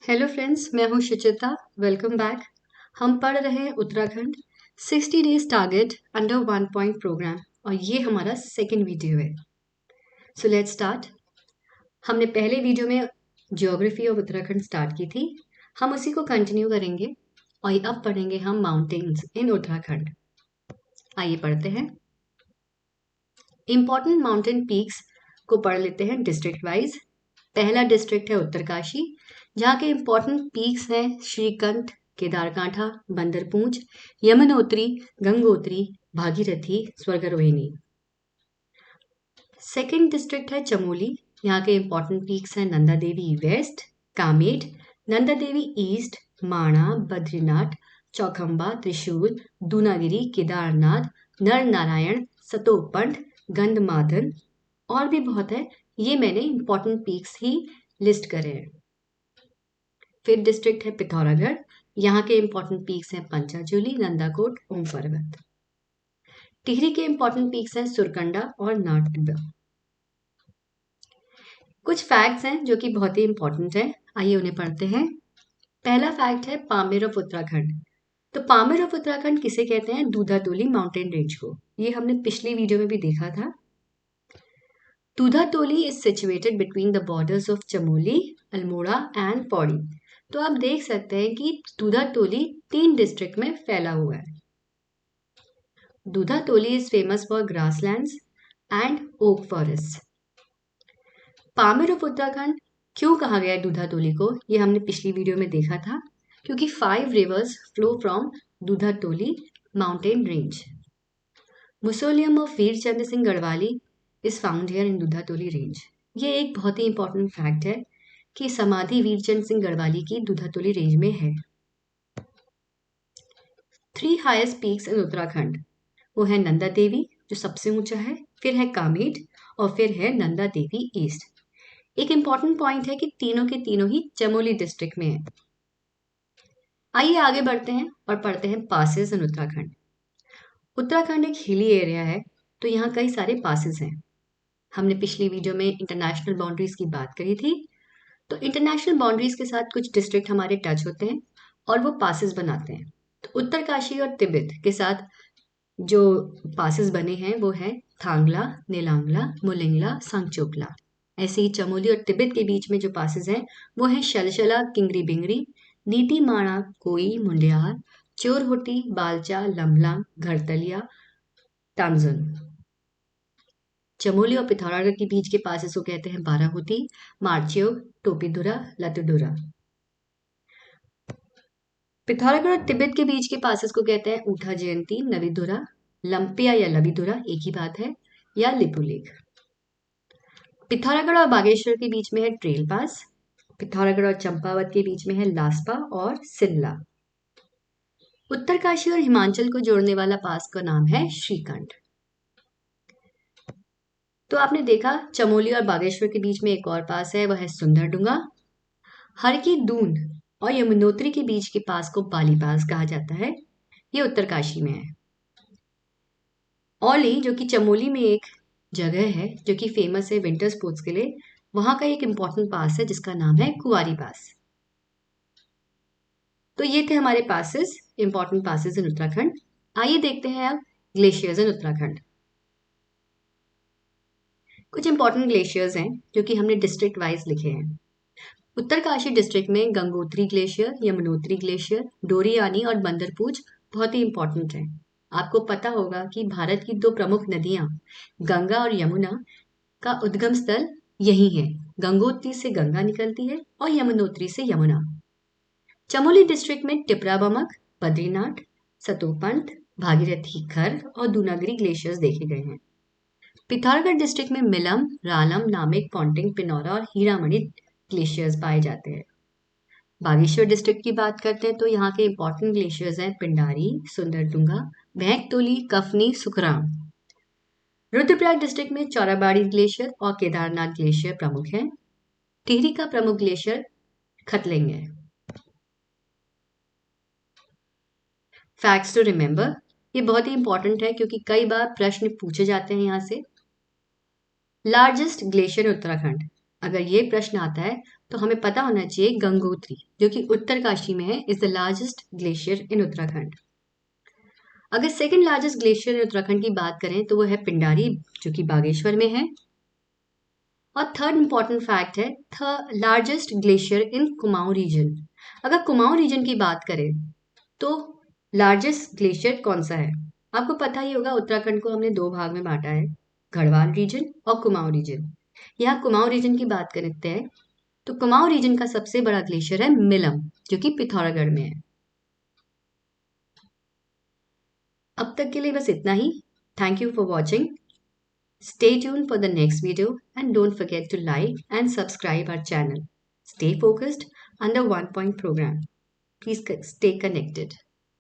Hello friends, मैं हूं सुचिता। Welcome back. हम पढ़ रहे हैं Uttarakhand 60 days target under 1 point programme और ये हमारा सेकंड वीडियो है। So let's start. हमने पहले वीडियो में ज्योग्राफी ऑफ उत्तराखंड स्टार्ट की थी। हम उसी को कंटिन्यू करेंगे और अब पढ़ेंगे हम माउंटेन्स इन उत्तराखंड। आइए पढ़ते हैं। इंपॉर्टेंट माउंटेन पीक्स को पढ़ लेते हैं डिस्ट्रिक्ट वाइज। पहला डिस्ट्रिक्ट है उत्तरकाशी, जहाँ के इंपॉर्टेंट पीक्स हैं श्रीकंठ, केदारकांठा, बंदरपूंछ, यमुनोत्री, गंगोत्री, भागीरथी, स्वर्गरोहिणी। सेकंड डिस्ट्रिक्ट है चमोली, यहाँ के इंपॉर्टेंट पीक्स हैं नंदा देवी वेस्ट, कामेट, नंदा देवी ईस्ट, माणा, बद्रीनाथ, चौखंबा, त्रिशूल, दूनागिरी, केदारनाथ, नर नारायण, सतोपंथ, गंधमादन और भी बहुत है। ये मैंने इंपॉर्टेंट पीक्स ही लिस्ट करे हैं। फिफ्थ डिस्ट्रिक्ट है पिथौरागढ़, यहाँ के इंपॉर्टेंट पीक्स हैं पंचाचूली, नंदाकोट, ओम पर्वत। टिहरी के इंपॉर्टेंट पीक्स हैं सुरकंडा और नाटटिब्बा। कुछ फैक्ट्स हैं जो कि बहुत ही इंपॉर्टेंट है, आइए उन्हें पढ़ते हैं। पहला फैक्ट है पामेर ऑफ उत्तराखंड। तो पामेर ऑफ उत्तराखंड किसे कहते हैं? दूधातोली माउंटेन रेंज को। ये हमने पिछली वीडियो में भी देखा था। Dudhatoli is situated between the borders of Chamoli, Almora and Pauri. तो आप देख सकते हैं कि दूधातोली 3 डिस्ट्रिक्ट में फैला हुआ है। Dudhatoli is famous for grasslands and oak forest. Pamir of Uttarakhand क्यों कहा गया है दूधातोली को? ये हमने पिछली वीडियो में देखा था। क्योंकि 5 rivers flow from Dudhatoli mountain range. Mausoleum of Veer Chandra Singh Garhwali is found here in Dudhatoli range. ये एक बहुत ही इंपॉर्टेंट फैक्ट है कि समाधि वीरचंद सिंह गढ़वाली की दूधातोली रेंज में है। 3 हाईएस्ट पीक्स इन उत्तराखंड, वो है नंदा देवी जो सबसे ऊंचा है, फिर है कामेट और फिर है नंदा देवी ईस्ट। एक इंपॉर्टेंट पॉइंट है कि तीनों के तीनों ही चमोली डिस्ट्रिक्ट में है। आइए आगे बढ़ते हैं और पढ़ते हैं पासेस इन उत्तराखंड। उत्तराखंड एक हिली एरिया है, तो यहाँ कई सारे पासेस हैं। हमने पिछली वीडियो में इंटरनेशनल बाउंड्रीज की बात करी थी। तो इंटरनेशनल बाउंड्रीज के साथ कुछ डिस्ट्रिक्ट हमारे टच होते हैं और वो पासेस बनाते हैं। तो उत्तरकाशी और तिब्बत के साथ जो पासेस बने हैं वो है थांगला, नीलांगला, मुलिंगला, सांगचोकला। ऐसे ही चमोली और तिब्बत के बीच में जो पासेस हैं वो है शलशला, किंगरी बिंगरी, नीति माणा, कोई, मुंडियार, चोरहोटी, बालचा, लमलांग, घरतलिया, तामजुन। चमोली और पिथौरागढ़ के बीच के पासेस को कहते हैं बाराहोती, मारचियोग, टोपीधुरा, लतुडुरा। पिथौरागढ़ और तिब्बत के बीच के पासेस को कहते हैं ऊठा जयंती, नवीधुरा, लंपिया या लवीधुरा, एक ही बात है, या लिपुलेख। पिथौरागढ़ और बागेश्वर के बीच में है ट्रेल पास। पिथौरागढ़ और चंपावत के बीच में है लास्पा और सिल्ला। उत्तरकाशी और हिमाचल को जोड़ने वाला पास का नाम है श्रीकंठ। तो आपने देखा चमोली और बागेश्वर के बीच में एक और पास है, वह है सुंदरडुंगा। हर की दून और यमुनोत्री के बीच के पास को बाली पास कहा जाता है। ये उत्तरकाशी में है। औली जो कि चमोली में एक जगह है जो कि फेमस है विंटर स्पोर्ट्स के लिए, वहां का एक इंपॉर्टेंट पास है जिसका नाम है कुंवारी पास। तो ये थे हमारे पासेस, इंपॉर्टेंट पासेस इन उत्तराखंड। आइए देखते हैं अब ग्लेशियर्स इन उत्तराखंड। कुछ इंपॉर्टेंट ग्लेशियर्स हैं जो कि हमने डिस्ट्रिक्ट वाइज लिखे हैं। उत्तरकाशी डिस्ट्रिक्ट में गंगोत्री ग्लेशियर, यमुनोत्री ग्लेशियर, डोरियानी और बंदरपूछ बहुत ही इंपॉर्टेंट है। आपको पता होगा कि भारत की 2 प्रमुख नदियां गंगा और यमुना का उद्गम स्थल यही है। गंगोत्री से गंगा निकलती है और यमुनोत्री से यमुना। चमोली डिस्ट्रिक्ट में टिपरा बमक, बद्रीनाथ, सतोपंथ, भागीरथी खर और दूनागिरी ग्लेशियर्स देखे गए हैं। पिथौरागढ़ डिस्ट्रिक्ट में मिलम, रालम, नामिक, पोंटिंग, पिनौरा और हीरामणि ग्लेशियर्स पाए जाते हैं। बागेश्वर डिस्ट्रिक्ट की बात करते हैं तो यहाँ के इंपॉर्टेंट ग्लेशियर्स हैं पिंडारी, सुंदरडुंगा, भैंकतोली, कफनी, सुखराम। रुद्रप्रयाग डिस्ट्रिक्ट में चौराबाड़ी ग्लेशियर और केदारनाथ ग्लेशियर प्रमुख हैं। टिहरी का प्रमुख ग्लेशियर खतलिंग है। फैक्ट्स टू रिमेंबर, ये बहुत ही इंपॉर्टेंट है क्योंकि कई बार प्रश्न पूछे जाते हैं यहाँ से। लार्जेस्ट ग्लेशियर उत्तराखंड, अगर ये प्रश्न आता है तो हमें पता होना चाहिए गंगोत्री, जो कि उत्तरकाशी में है, इज द लार्जेस्ट ग्लेशियर इन उत्तराखंड। अगर सेकंड लार्जेस्ट ग्लेशियर इन उत्तराखंड की बात करें तो वो है पिंडारी, जो कि बागेश्वर में है। और थर्ड इंपॉर्टेंट फैक्ट है the largest glacier in Kumaon region. अगर कुमाऊं रीजन की बात करें तो लार्जेस्ट ग्लेशियर कौन सा है? आपको पता ही होगा, उत्तराखंड को हमने दो भाग में बांटा है, गढ़वाल रीजन और कुमाऊं रीजन। यहाँ कुमाऊं रीजन की बात करते हैं तो कुमाऊं रीजन का सबसे बड़ा ग्लेशियर है मिलम, जो कि पिथौरागढ़ में है। अब तक के लिए बस इतना ही। Thank you for watching. Stay tuned for the next video and don't forget to like and subscribe our channel. Stay focused under 1 point program. Please stay connected.